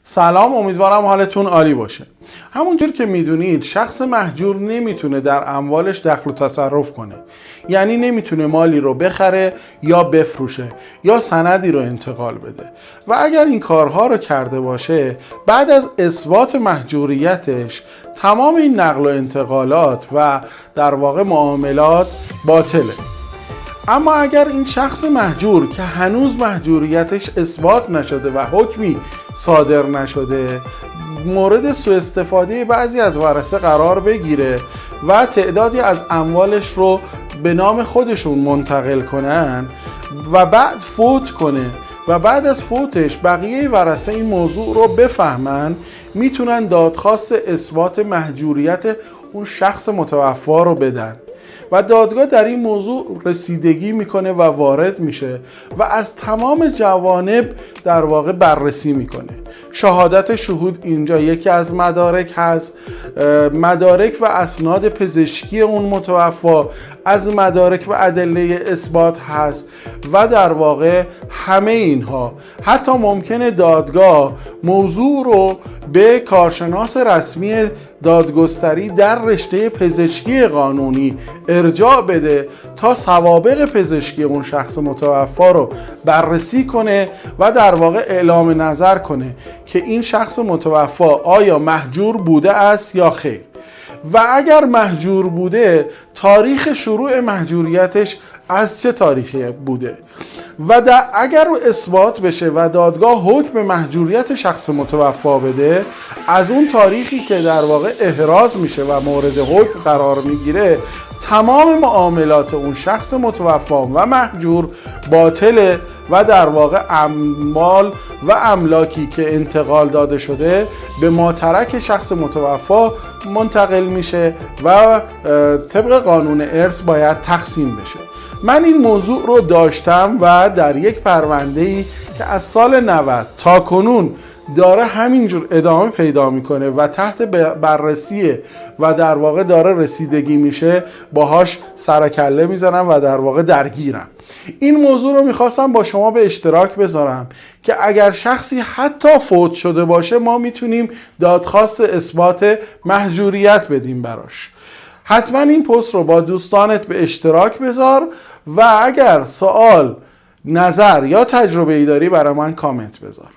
سلام، امیدوارم حالتون عالی باشه. همونجور که میدونید شخص مهجور نمیتونه در اموالش دخل و تصرف کنه، یعنی نمیتونه مالی رو بخره یا بفروشه یا سندی رو انتقال بده و اگر این کارها رو کرده باشه بعد از اثبات مهجوریتش تمام این نقل و انتقالات و در واقع معاملات باطله. اما اگر این شخص مهجور که هنوز مهجوریتش اثبات نشده و حکمی صادر نشده مورد سوء استفاده بعضی از ورثه قرار بگیره و تعدادی از اموالش رو به نام خودشون منتقل کنن و بعد فوت کنه و بعد از فوتش بقیه ورثه این موضوع رو بفهمن، میتونن دادخواست اثبات مهجوریت اون شخص متوفا رو بدن و دادگاه در این موضوع رسیدگی میکنه و وارد میشه و از تمام جوانب در واقع بررسی میکنه. شهادت شهود اینجا یکی از مدارک هست، مدارک و اسناد پزشکی اون متوفا از مدارک و ادله اثبات هست و در واقع همه اینها حتی ممکنه دادگاه موضوع رو به کارشناس رسمی دادگستری در رشته پزشکی قانونی ارجاع بده تا سوابق پزشکی اون شخص متوفا رو بررسی کنه و در واقع اعلام نظر کنه که این شخص متوفا آیا مهجور بوده است یا خیر و اگر مهجور بوده تاریخ شروع مهجوریتش از چه تاریخی بوده و اگر اثبات بشه و دادگاه حکم مهجوریت شخص متوفا بده از اون تاریخی که در واقع احراز میشه و مورد حکم قرار میگیره تمام معاملات اون شخص متوفا و مهجور باطله و در واقع اموال و املاکی که انتقال داده شده به ماترک شخص متوفا منتقل میشه و طبق قانون ارث باید تقسیم بشه. من این موضوع رو داشتم و در یک پرونده‌ای که از سال 90 تا کنون داره همینجور ادامه پیدا میکنه و تحت بررسیه و در واقع داره رسیدگی میشه باهاش سر کله میزنم و در واقع درگیرم. این موضوع رو میخواستم با شما به اشتراک بذارم که اگر شخصی حتی فوت شده باشه ما میتونیم دادخواست اثبات مهجوریت بدیم براش. حتما این پست رو با دوستانت به اشتراک بذار و اگر سوال، نظر یا تجربه ای داری برای من کامنت بذار.